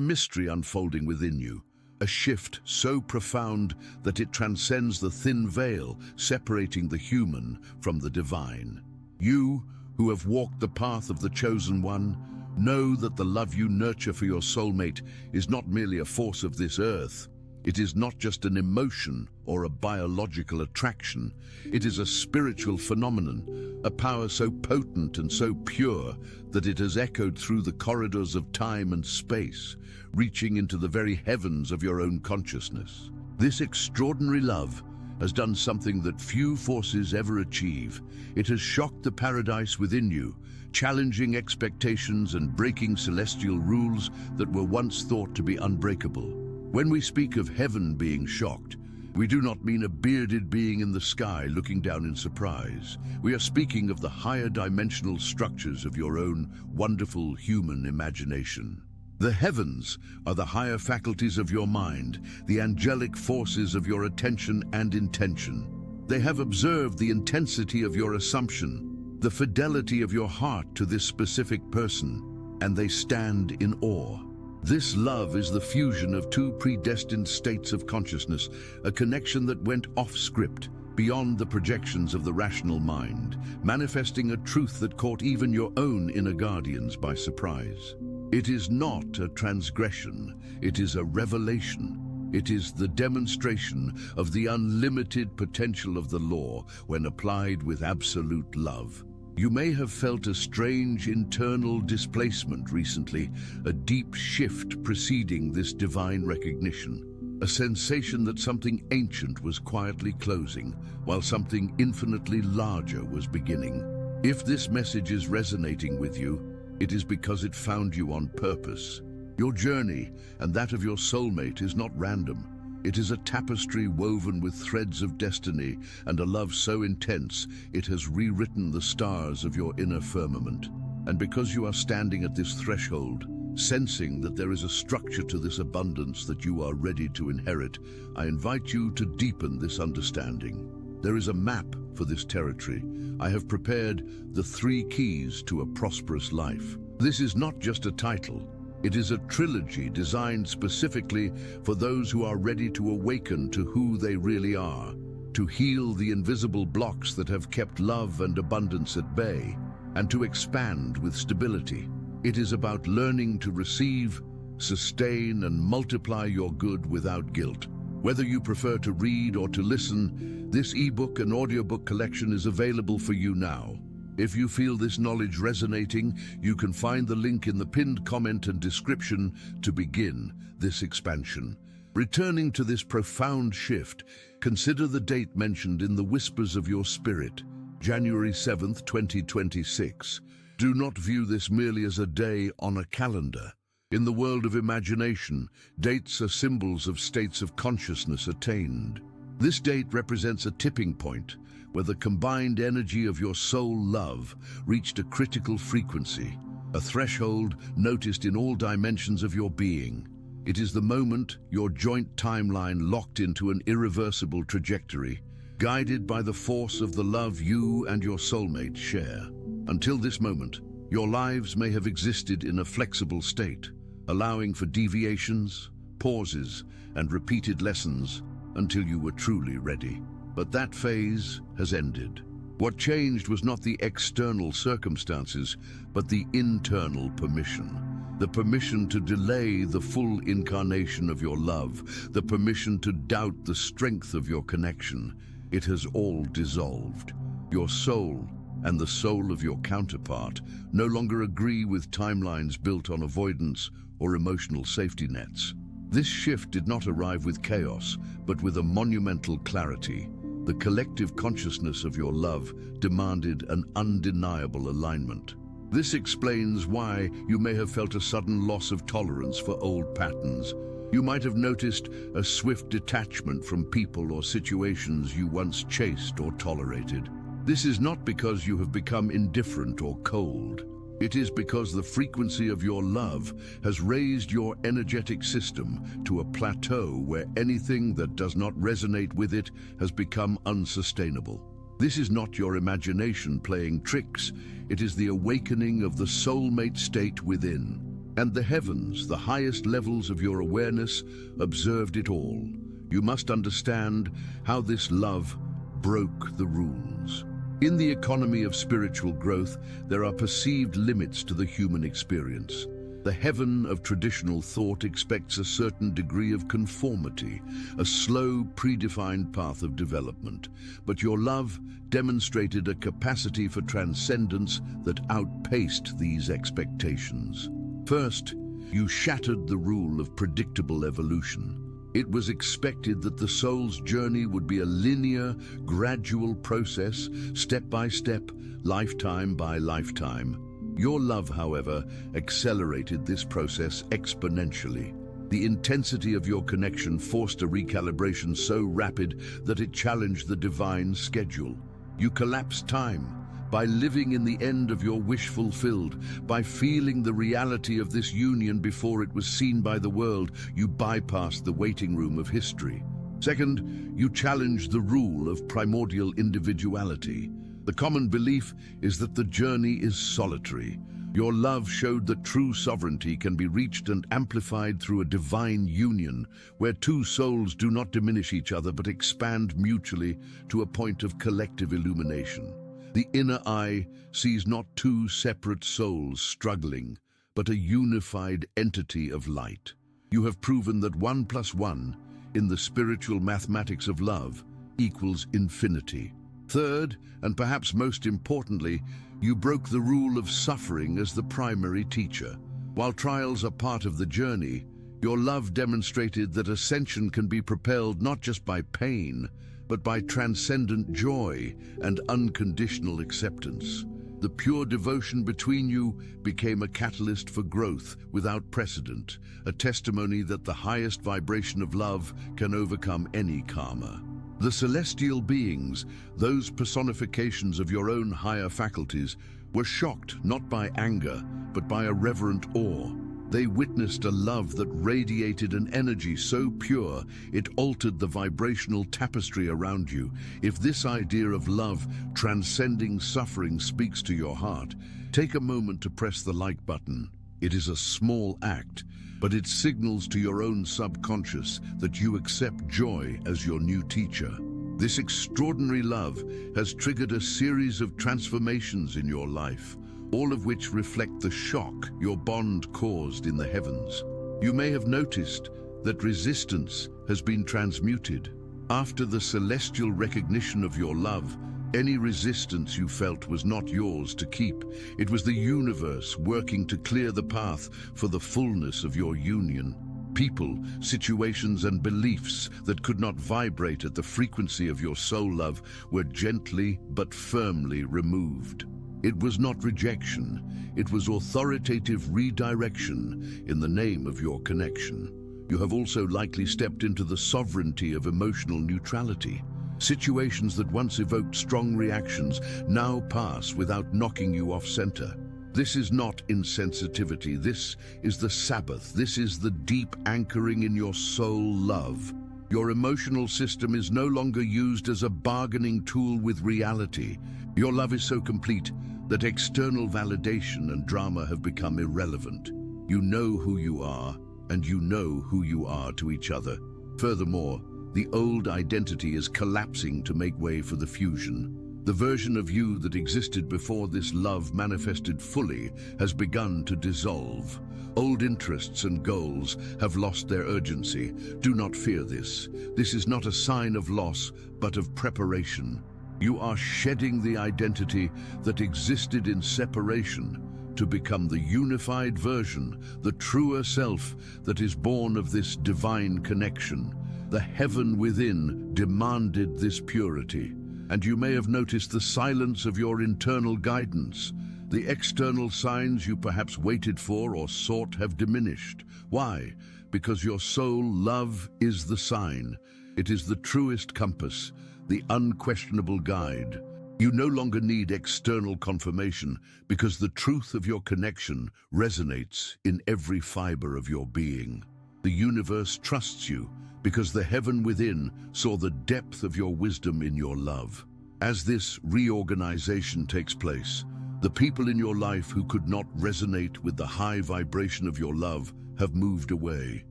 Mystery unfolding within you, a shift so profound that it transcends the thin veil separating the human from the divine. You, who have walked the path of the chosen one, know that the love you nurture for your soulmate is not merely a force of this earth. It is not just an emotion or a biological attraction. It is a spiritual phenomenon, a power so potent and so pure that it has echoed through the corridors of time and space, reaching into the very heavens of your own consciousness. This extraordinary love has done something that few forces ever achieve. It has shocked the paradise within you, challenging expectations and breaking celestial rules that were once thought to be unbreakable. When we speak of heaven being shocked, we do not mean a bearded being in the sky looking down in surprise. We are speaking of the higher dimensional structures of your own wonderful human imagination. The heavens are the higher faculties of your mind, the angelic forces of your attention and intention. They have observed the intensity of your assumption, the fidelity of your heart to this specific person, and they stand in awe. This love is the fusion of two predestined states of consciousness, a connection that went off script, beyond the projections of the rational mind, manifesting a truth that caught even your own inner guardians by surprise. It is not a transgression, it is a revelation. It is the demonstration of the unlimited potential of the law when applied with absolute love. You may have felt a strange internal displacement recently, a deep shift preceding this divine recognition, a sensation that something ancient was quietly closing, while something infinitely larger was beginning. If this message is resonating with you, it is because it found you on purpose. Your journey, and that of your soulmate, is not random. It is a tapestry woven with threads of destiny and a love so intense it has rewritten the stars of your inner firmament. And because you are standing at this threshold, sensing that there is a structure to this abundance that you are ready to inherit, I invite you to deepen this understanding. There is a map for this territory. I have prepared the 3 keys to a prosperous life. This is not just a title. It is a trilogy designed specifically for those who are ready to awaken to who they really are, to heal the invisible blocks that have kept love and abundance at bay, and to expand with stability. It is about learning to receive, sustain, and multiply your good without guilt. Whether you prefer to read or to listen, this ebook and audiobook collection is available for you now. If you feel this knowledge resonating, you can find the link in the pinned comment and description to begin this expansion. Returning to this profound shift, consider the date mentioned in the whispers of your spirit, January 7th, 2026. Do not view this merely as a day on a calendar. In the world of imagination, dates are symbols of states of consciousness attained. This date represents a tipping point, where the combined energy of your soul love reached a critical frequency, a threshold noticed in all dimensions of your being. It is the moment your joint timeline locked into an irreversible trajectory, guided by the force of the love you and your soulmate share. Until this moment, your lives may have existed in a flexible state, allowing for deviations, pauses, and repeated lessons until you were truly ready. But that phase has ended. What changed was not the external circumstances, but the internal permission. The permission to delay the full incarnation of your love, the permission to doubt the strength of your connection. It has all dissolved. Your soul and the soul of your counterpart no longer agree with timelines built on avoidance or emotional safety nets. This shift did not arrive with chaos, but with a monumental clarity. The collective consciousness of your love demanded an undeniable alignment. This explains why you may have felt a sudden loss of tolerance for old patterns. You might have noticed a swift detachment from people or situations you once chased or tolerated. This is not because you have become indifferent or cold. It is because the frequency of your love has raised your energetic system to a plateau where anything that does not resonate with it has become unsustainable. This is not your imagination playing tricks. It is the awakening of the soulmate state within. And the heavens, the highest levels of your awareness, observed it all. You must understand how this love broke the rules. In the economy of spiritual growth, there are perceived limits to the human experience. The heaven of traditional thought expects a certain degree of conformity, a slow, predefined path of development. But your love demonstrated a capacity for transcendence that outpaced these expectations. First, you shattered the rule of predictable evolution. It was expected that the soul's journey would be a linear, gradual process, step by step, lifetime by lifetime. Your love, however, accelerated this process exponentially. The intensity of your connection forced a recalibration so rapid that it challenged the divine schedule. You collapsed time. By living in the end of your wish fulfilled, by feeling the reality of this union before it was seen by the world, you bypassed the waiting room of history. Second, you challenged the rule of primordial individuality. The common belief is that the journey is solitary. Your love showed that true sovereignty can be reached and amplified through a divine union, where two souls do not diminish each other but expand mutually to a point of collective illumination. The inner eye sees not two separate souls struggling, but a unified entity of light. You have proven that 1 + 1, in the spiritual mathematics of love, equals infinity. Third, and perhaps most importantly, you broke the rule of suffering as the primary teacher. While trials are part of the journey, your love demonstrated that ascension can be propelled not just by pain, but by transcendent joy and unconditional acceptance. The pure devotion between you became a catalyst for growth without precedent, a testimony that the highest vibration of love can overcome any karma. The celestial beings, those personifications of your own higher faculties, were shocked not by anger, but by a reverent awe. They witnessed a love that radiated an energy so pure it altered the vibrational tapestry around you. If this idea of love transcending suffering speaks to your heart, take a moment to press the like button. It is a small act, but it signals to your own subconscious that you accept joy as your new teacher. This extraordinary love has triggered a series of transformations in your life, all of which reflect the shock your bond caused in the heavens. You may have noticed that resistance has been transmuted. After the celestial recognition of your love, any resistance you felt was not yours to keep. It was the universe working to clear the path for the fullness of your union. People, situations, and beliefs that could not vibrate at the frequency of your soul love were gently but firmly removed. It was not rejection, it was authoritative redirection in the name of your connection. You have also likely stepped into the sovereignty of emotional neutrality. Situations that once evoked strong reactions now pass without knocking you off center. This is not insensitivity, this is the Sabbath, this is the deep anchoring in your soul love. Your emotional system is no longer used as a bargaining tool with reality. Your love is so complete that external validation and drama have become irrelevant. You know who you are, and you know who you are to each other. Furthermore, the old identity is collapsing to make way for the fusion. The version of you that existed before this love manifested fully has begun to dissolve. Old interests and goals have lost their urgency. Do not fear this. This is not a sign of loss, but of preparation. You are shedding the identity that existed in separation to become the unified version, the truer self that is born of this divine connection. The heaven within demanded this purity, and you may have noticed the silence of your internal guidance. The external signs you perhaps waited for or sought have diminished. Why? Because your soul love is the sign. It is the truest compass, the unquestionable guide. You no longer need external confirmation because the truth of your connection resonates in every fiber of your being. The universe trusts you because the heaven within saw the depth of your wisdom in your love. As this reorganization takes place, The people in your life who could not resonate with the high vibration of your love have moved away.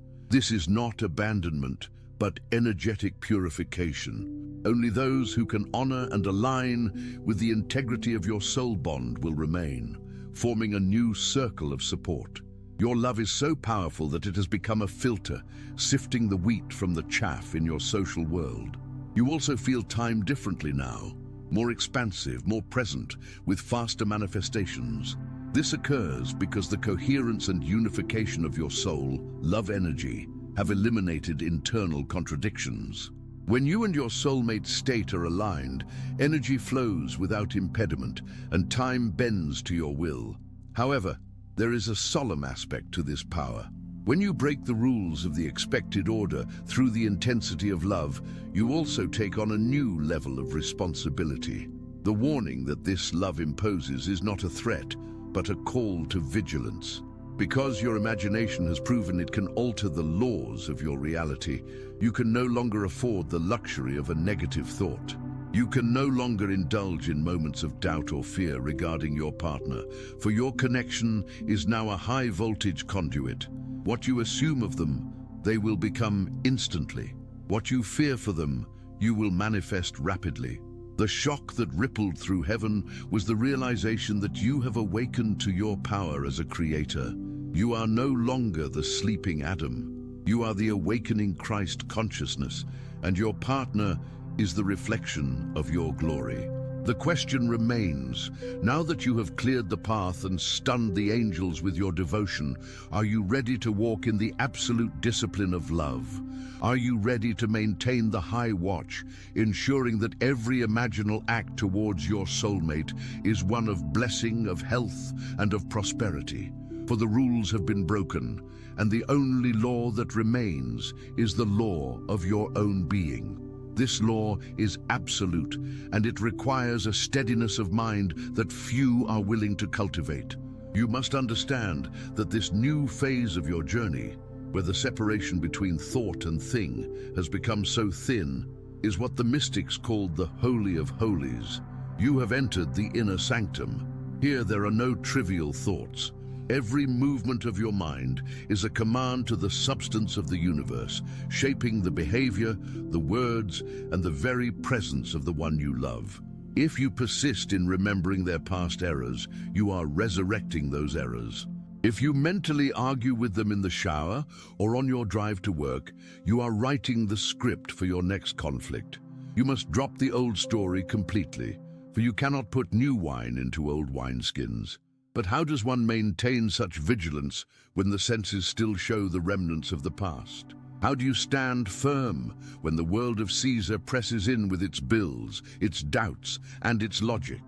This is not abandonment, but energetic purification. Only those who can honor and align with the integrity of your soul bond will remain, forming a new circle of support. Your love is so powerful that it has become a filter, sifting the wheat from the chaff in your social world. You also feel time differently now, more expansive, more present, with faster manifestations. This occurs because the coherence and unification of your soul, love energy, have eliminated internal contradictions. When you and your soulmate state are aligned, energy flows without impediment and time bends to your will. However, there is a solemn aspect to this power. When you break the rules of the expected order through the intensity of love, you also take on a new level of responsibility. The warning that this love imposes is not a threat, but a call to vigilance. Because your imagination has proven it can alter the laws of your reality, you can no longer afford the luxury of a negative thought. You can no longer indulge in moments of doubt or fear regarding your partner, for your connection is now a high-voltage conduit. What you assume of them, they will become instantly. What you fear for them, you will manifest rapidly. The shock that rippled through heaven was the realization that you have awakened to your power as a creator. You are no longer the sleeping Adam. You are the awakening Christ consciousness, and your partner is the reflection of your glory. The question remains, now that you have cleared the path and stunned the angels with your devotion, are you ready to walk in the absolute discipline of love? Are you ready to maintain the high watch, ensuring that every imaginal act towards your soulmate is one of blessing, of health, and of prosperity? For the rules have been broken, and the only law that remains is the law of your own being. This law is absolute, and it requires a steadiness of mind that few are willing to cultivate. You must understand that this new phase of your journey, where the separation between thought and thing has become so thin, is what the mystics called the Holy of Holies. You have entered the inner sanctum. Here there are no trivial thoughts. Every movement of your mind is a command to the substance of the universe, shaping the behavior, the words, and the very presence of the one you love. If you persist in remembering their past errors, you are resurrecting those errors. If you mentally argue with them in the shower or on your drive to work, you are writing the script for your next conflict. You must drop the old story completely, for you cannot put new wine into old wineskins. But how does one maintain such vigilance when the senses still show the remnants of the past? How do you stand firm when the world of Caesar presses in with its bills, its doubts, and its logic?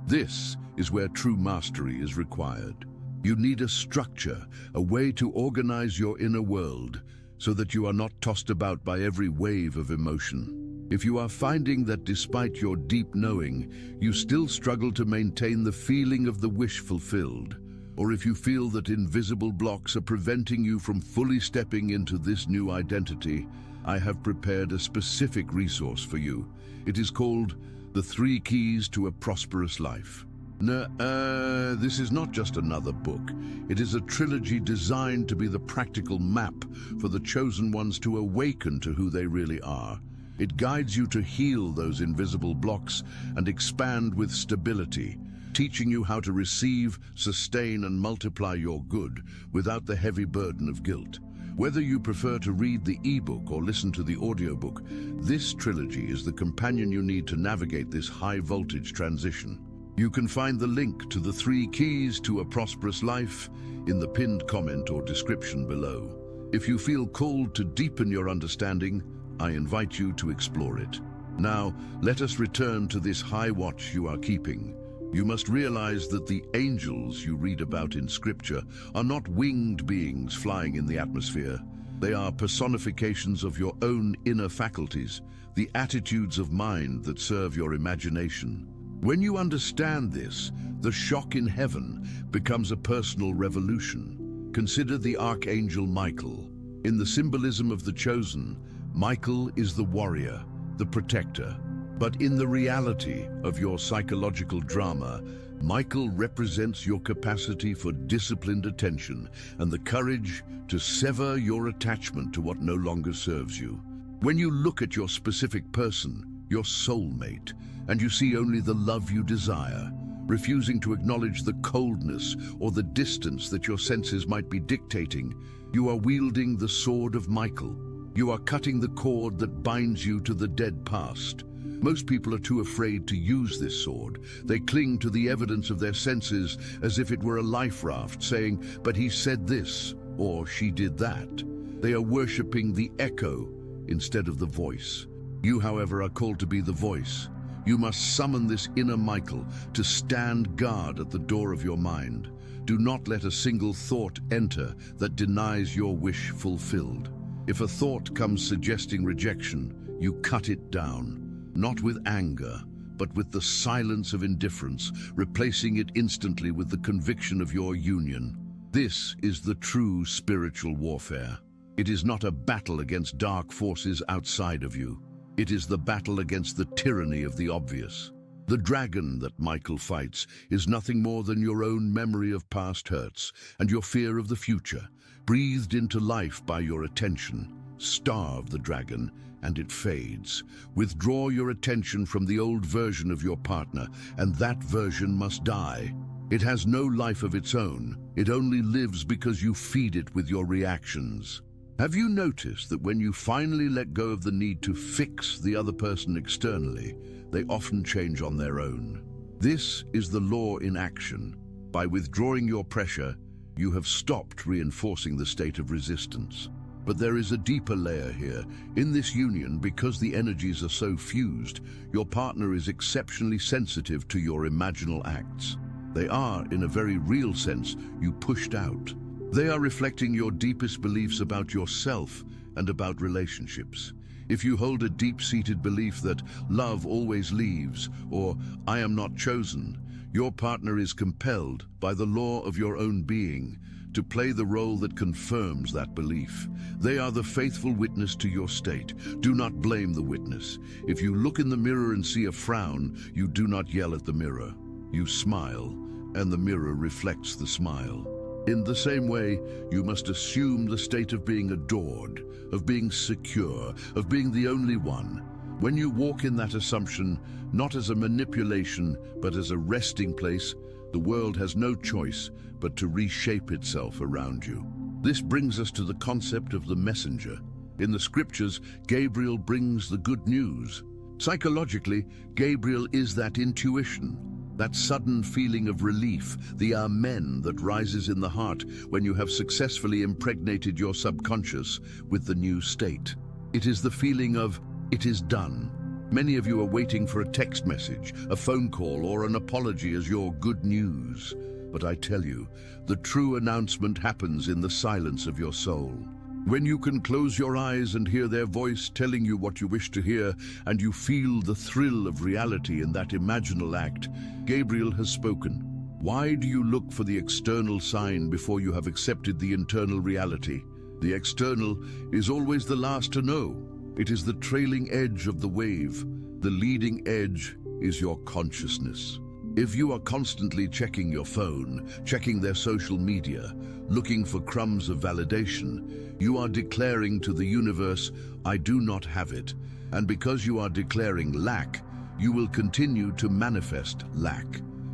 This is where true mastery is required. You need a structure, a way to organize your inner world, so that you are not tossed about by every wave of emotion. If you are finding that despite your deep knowing, you still struggle to maintain the feeling of the wish fulfilled, or if you feel that invisible blocks are preventing you from fully stepping into this new identity, I have prepared a specific resource for you. It is called The 3 Keys to a Prosperous Life. This is not just another book. It is a trilogy designed to be the practical map for the chosen ones to awaken to who they really are. It guides you to heal those invisible blocks and expand with stability, teaching you how to receive, sustain, and multiply your good without the heavy burden of guilt. Whether you prefer to read the ebook or listen to the audiobook, this trilogy is the companion you need to navigate this high-voltage transition. You can find the link to the 3 Keys to a Prosperous Life in the pinned comment or description below. If you feel called to deepen your understanding, I invite you to explore it. Now, let us return to this high watch you are keeping. You must realize that the angels you read about in Scripture are not winged beings flying in the atmosphere. They are personifications of your own inner faculties, the attitudes of mind that serve your imagination. When you understand this, the shock in heaven becomes a personal revolution. Consider the Archangel Michael. In the symbolism of the chosen, Michael is the warrior, the protector. But in the reality of your psychological drama, Michael represents your capacity for disciplined attention and the courage to sever your attachment to what no longer serves you. When you look at your specific person, your soulmate, and you see only the love you desire, refusing to acknowledge the coldness or the distance that your senses might be dictating, you are wielding the sword of Michael. You are cutting the cord that binds you to the dead past. Most people are too afraid to use this sword. They cling to the evidence of their senses as if it were a life raft, saying, "But he said this," or "she did that." They are worshipping the echo instead of the voice. You, however, are called to be the voice. You must summon this inner Michael to stand guard at the door of your mind. Do not let a single thought enter that denies your wish fulfilled. If a thought comes suggesting rejection, you cut it down. Not with anger, but with the silence of indifference, replacing it instantly with the conviction of your union. This is the true spiritual warfare. It is not a battle against dark forces outside of you. It is the battle against the tyranny of the obvious. The dragon that Michael fights is nothing more than your own memory of past hurts and your fear of the future, breathed into life by your attention. Starve the dragon, and it fades. Withdraw your attention from the old version of your partner, and that version must die. It has no life of its own. It only lives because you feed it with your reactions. Have you noticed that when you finally let go of the need to fix the other person externally, they often change on their own? This is the law in action. By withdrawing your pressure, you have stopped reinforcing the state of resistance. But there is a deeper layer here. In this union, because the energies are so fused, your partner is exceptionally sensitive to your imaginal acts. They are, in a very real sense, you pushed out. They are reflecting your deepest beliefs about yourself and about relationships. If you hold a deep-seated belief that love always leaves, or I am not chosen, your partner is compelled, by the law of your own being, to play the role that confirms that belief. They are the faithful witness to your state. Do not blame the witness. If you look in the mirror and see a frown, you do not yell at the mirror. You smile, and the mirror reflects the smile. In the same way, you must assume the state of being adored, of being secure, of being the only one. When you walk in that assumption, not as a manipulation, but as a resting place, the world has no choice but to reshape itself around you. This brings us to the concept of the messenger. In the scriptures, Gabriel brings the good news. Psychologically, Gabriel is that intuition, that sudden feeling of relief, the amen that rises in the heart when you have successfully impregnated your subconscious with the new state. It is the feeling of, it is done. Many of you are waiting for a text message, a phone call, or an apology as your good news. But I tell you, the true announcement happens in the silence of your soul. When you can close your eyes and hear their voice telling you what you wish to hear, and you feel the thrill of reality in that imaginal act, Gabriel has spoken. Why do you look for the external sign before you have accepted the internal reality? The external is always the last to know. It is the trailing edge of the wave. The leading edge is your consciousness. If you are constantly checking your phone, checking their social media, looking for crumbs of validation, you are declaring to the universe, I do not have it. And because you are declaring lack, you will continue to manifest lack.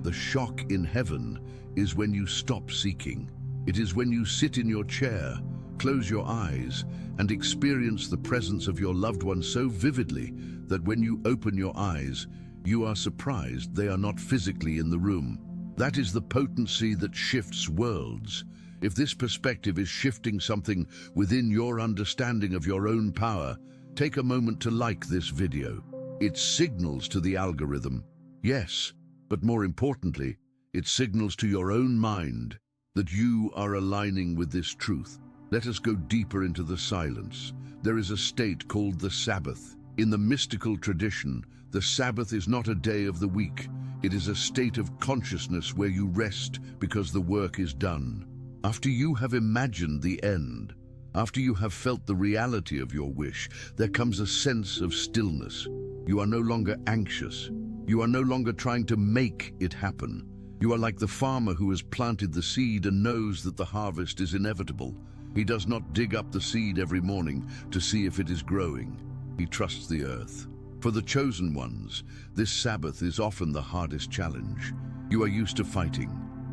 The shock in heaven is when you stop seeking. It is when you sit in your chair, close your eyes, and experience the presence of your loved one so vividly that when you open your eyes, you are surprised they are not physically in the room. That is the potency that shifts worlds. If this perspective is shifting something within your understanding of your own power, take a moment to like this video. It signals to the algorithm, yes, but more importantly, it signals to your own mind that you are aligning with this truth. Let us go deeper into the silence. There is a state called the Sabbath. In the mystical tradition, the Sabbath is not a day of the week. It is a state of consciousness where you rest because the work is done. After you have imagined the end, after you have felt the reality of your wish, there comes a sense of stillness. You are no longer anxious. You are no longer trying to make it happen. You are like the farmer who has planted the seed and knows that the harvest is inevitable. He does not dig up the seed every morning to see if it is growing. He trusts the earth. For the chosen ones, this Sabbath is often the hardest challenge. You are used to fighting.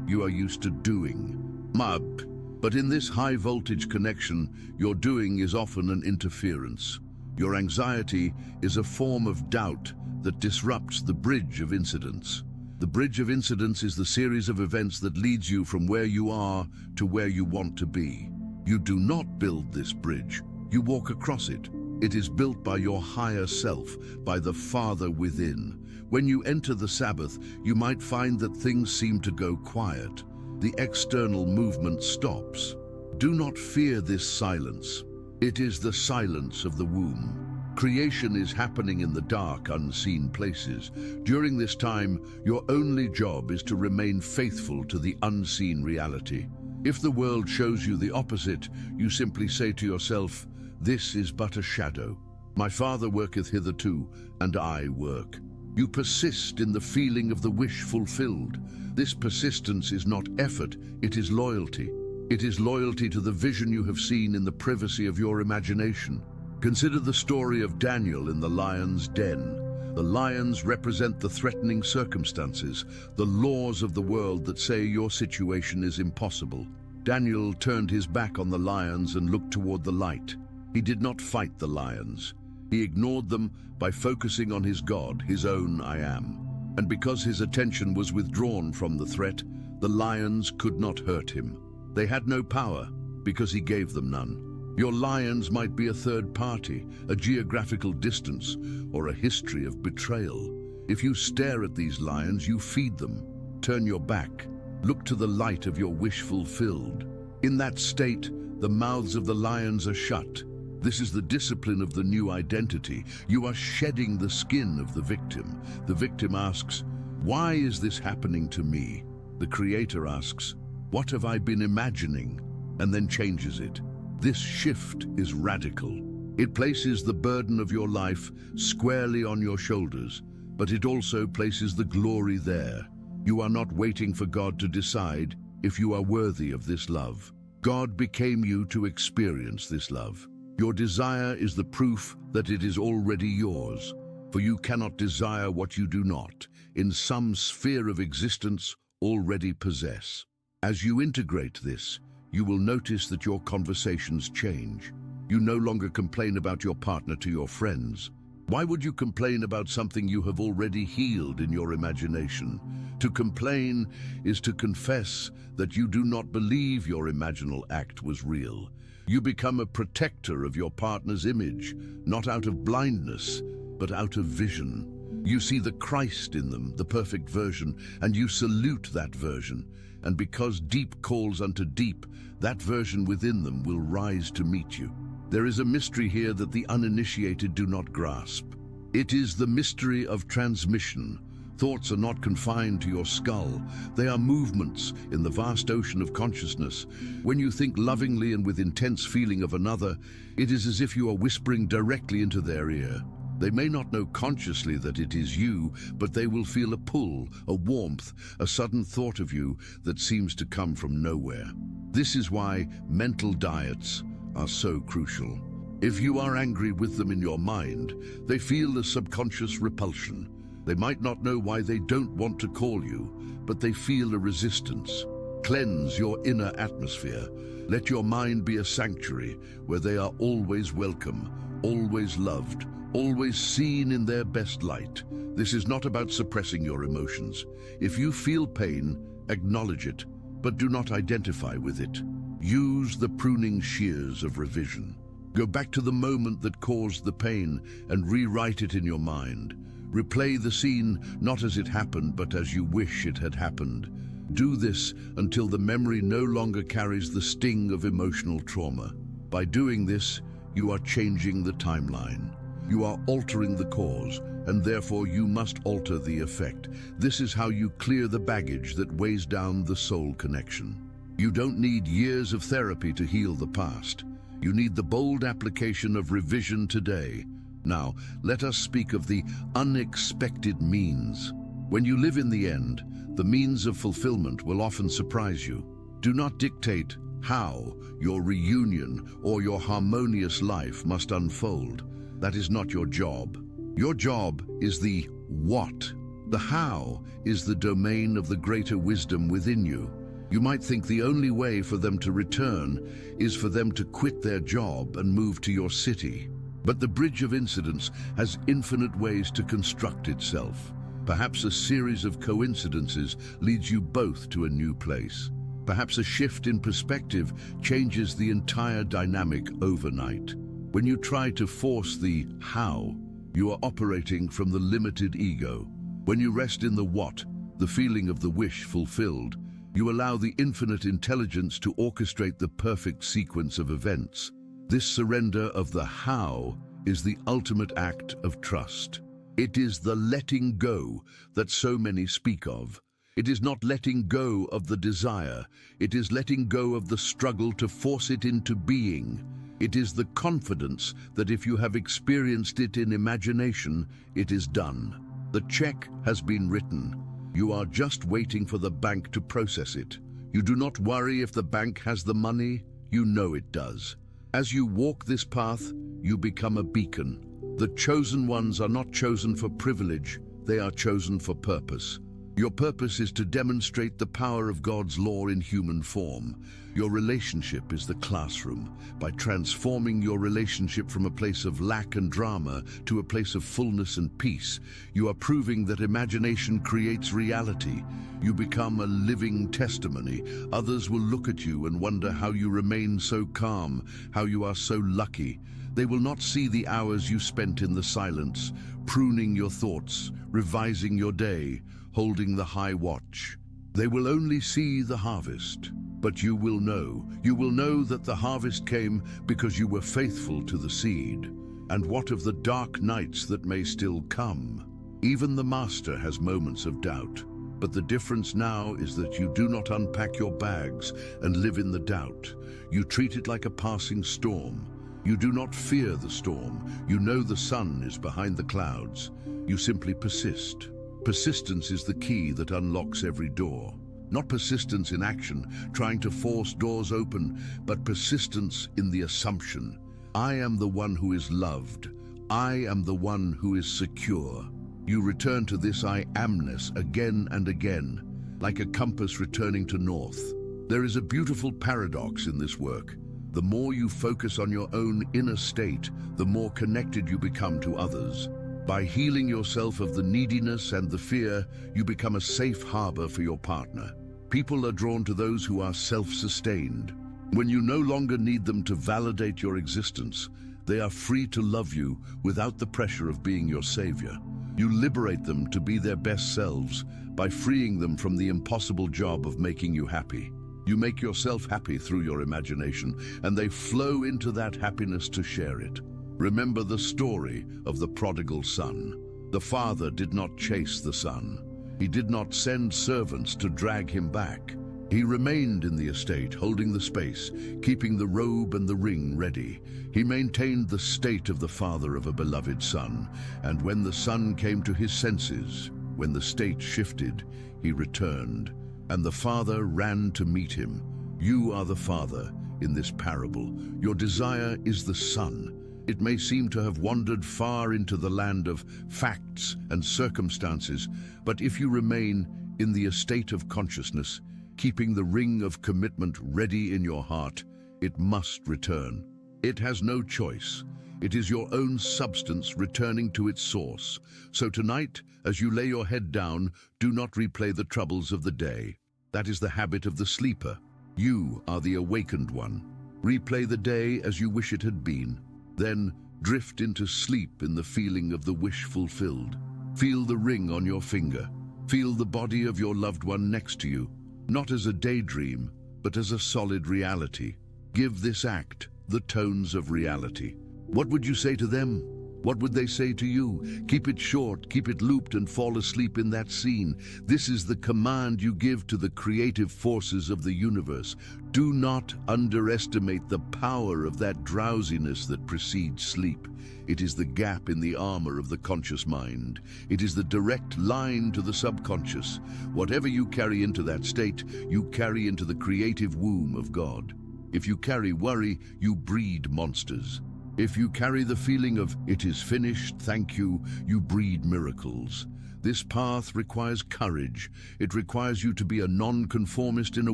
You are used to doing. But in this high-voltage connection, your doing is often an interference. Your anxiety is a form of doubt that disrupts the bridge of incidents. The bridge of incidents is the series of events that leads you from where you are to where you want to be. You do not build this bridge. You walk across it. It is built by your higher self, by the Father within. When you enter the Sabbath, you might find that things seem to go quiet. The external movement stops. Do not fear this silence. It is the silence of the womb. Creation is happening in the dark, unseen places. During this time, your only job is to remain faithful to the unseen reality. If the world shows you the opposite, you simply say to yourself, "This is but a shadow. My Father worketh hitherto, and I work." You persist in the feeling of the wish fulfilled. This persistence is not effort, it is loyalty. It is loyalty to the vision you have seen in the privacy of your imagination. Consider the story of Daniel in the lion's den. The lions represent the threatening circumstances, the laws of the world that say your situation is impossible. Daniel turned his back on the lions and looked toward the light. He did not fight the lions. He ignored them by focusing on his God, his own I am. And because his attention was withdrawn from the threat, the lions could not hurt him. They had no power because he gave them none. Your lions might be a third party, a geographical distance, or a history of betrayal. If you stare at these lions, you feed them. Turn your back. Look to the light of your wish fulfilled. In that state, the mouths of the lions are shut. This is the discipline of the new identity. You are shedding the skin of the victim. The victim asks, "Why is this happening to me?" The Creator asks, "What have I been imagining?" and then changes it. This shift is radical. It places the burden of your life squarely on your shoulders, but it also places the glory there. You are not waiting for God to decide if you are worthy of this love. God became you to experience this love. Your desire is the proof that it is already yours, for you cannot desire what you do not, in some sphere of existence, already possess. As you integrate this, you will notice that your conversations change. You no longer complain about your partner to your friends. Why would you complain about something you have already healed in your imagination? To complain is to confess that you do not believe your imaginal act was real. You become a protector of your partner's image, not out of blindness, but out of vision. You see the Christ in them, the perfect version, and you salute that version. And because deep calls unto deep, that version within them will rise to meet you. There is a mystery here that the uninitiated do not grasp. It is the mystery of transmission. Thoughts are not confined to your skull. They are movements in the vast ocean of consciousness. When you think lovingly and with intense feeling of another, it is as if you are whispering directly into their ear. They may not know consciously that it is you, but they will feel a pull, a warmth, a sudden thought of you that seems to come from nowhere. This is why mental diets are so crucial. If you are angry with them in your mind, they feel a subconscious repulsion. They might not know why they don't want to call you, but they feel a resistance. Cleanse your inner atmosphere. Let your mind be a sanctuary where they are always welcome, always loved, always seen in their best light. This is not about suppressing your emotions. If you feel pain, acknowledge it, but do not identify with it. Use the pruning shears of revision. Go back to the moment that caused the pain and rewrite it in your mind. Replay the scene not as it happened, but as you wish it had happened. Do this until the memory no longer carries the sting of emotional trauma. By doing this, you are changing the timeline. You are altering the cause, and therefore you must alter the effect. This is how you clear the baggage that weighs down the soul connection. You don't need years of therapy to heal the past. You need the bold application of revision today. Now, let us speak of the unexpected means. When you live in the end, the means of fulfillment will often surprise you. Do not dictate how your reunion or your harmonious life must unfold. That is not your job. Your job is the what. The how is the domain of the greater wisdom within you. You might think the only way for them to return is for them to quit their job and move to your city. But the bridge of incidents has infinite ways to construct itself. Perhaps a series of coincidences leads you both to a new place. Perhaps a shift in perspective changes the entire dynamic overnight. When you try to force the how, you are operating from the limited ego. When you rest in the what, the feeling of the wish fulfilled, you allow the infinite intelligence to orchestrate the perfect sequence of events. This surrender of the how is the ultimate act of trust. It is the letting go that so many speak of. It is not letting go of the desire. It is letting go of the struggle to force it into being. It is the confidence that if you have experienced it in imagination, it is done. The check has been written. You are just waiting for the bank to process it. You do not worry if the bank has the money, you know it does. As you walk this path, you become a beacon. The chosen ones are not chosen for privilege, they are chosen for purpose. Your purpose is to demonstrate the power of God's law in human form. Your relationship is the classroom. By transforming your relationship from a place of lack and drama to a place of fullness and peace, you are proving that imagination creates reality. You become a living testimony. Others will look at you and wonder how you remain so calm, how you are so lucky. They will not see the hours you spent in the silence, pruning your thoughts, revising your day, holding the high watch. They will only see the harvest. But you will know that the harvest came because you were faithful to the seed. And what of the dark nights that may still come? Even the master has moments of doubt. But the difference now is that you do not unpack your bags and live in the doubt. You treat it like a passing storm. You do not fear the storm. You know the sun is behind the clouds. You simply persist. Persistence is the key that unlocks every door. Not persistence in action, trying to force doors open, but persistence in the assumption. I am the one who is loved. I am the one who is secure. You return to this I amness again and again, like a compass returning to north. There is a beautiful paradox in this work. The more you focus on your own inner state, the more connected you become to others. By healing yourself of the neediness and the fear, you become a safe harbor for your partner. People are drawn to those who are self-sustained. When you no longer need them to validate your existence, they are free to love you without the pressure of being your savior. You liberate them to be their best selves by freeing them from the impossible job of making you happy. You make yourself happy through your imagination, and they flow into that happiness to share it. Remember the story of the prodigal son. The father did not chase the son. He did not send servants to drag him back. He remained in the estate, holding the space, keeping the robe and the ring ready. He maintained the state of the father of a beloved son, and when the son came to his senses, when the state shifted, he returned, and the father ran to meet him. You are the father in this parable. Your desire is the son. It may seem to have wandered far into the land of facts and circumstances, but if you remain in the estate of consciousness, keeping the ring of commitment ready in your heart, it must return. It has no choice. It is your own substance returning to its source. So tonight, as you lay your head down, do not replay the troubles of the day. That is the habit of the sleeper. You are the awakened one. Replay the day as you wish it had been. Then drift into sleep in the feeling of the wish fulfilled. Feel the ring on your finger. Feel the body of your loved one next to you, not as a daydream, but as a solid reality. Give this act the tones of reality. What would you say to them? What would they say to you? Keep it short, keep it looped, and fall asleep in that scene. This is the command you give to the creative forces of the universe. Do not underestimate the power of that drowsiness that precedes sleep. It is the gap in the armor of the conscious mind. It is the direct line to the subconscious. Whatever you carry into that state, you carry into the creative womb of God. If you carry worry, you breed monsters. If you carry the feeling of, "It is finished, thank you," you breed miracles. This path requires courage. It requires you to be a nonconformist in a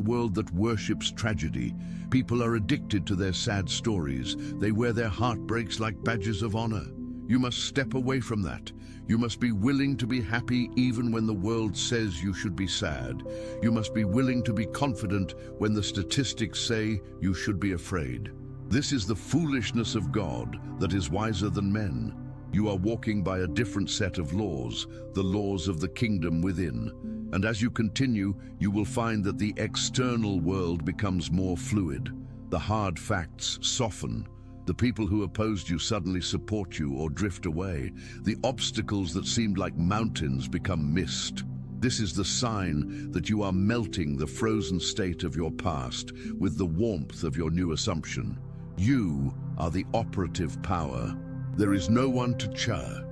world that worships tragedy. People are addicted to their sad stories. They wear their heartbreaks like badges of honor. You must step away from that. You must be willing to be happy even when the world says you should be sad. You must be willing to be confident when the statistics say you should be afraid. This is the foolishness of God that is wiser than men. You are walking by a different set of laws, the laws of the kingdom within. And as you continue, you will find that the external world becomes more fluid. The hard facts soften. The people who opposed you suddenly support you or drift away. The obstacles that seemed like mountains become mist. This is the sign that you are melting the frozen state of your past with the warmth of your new assumption. You are the operative power. There is no one to cheer.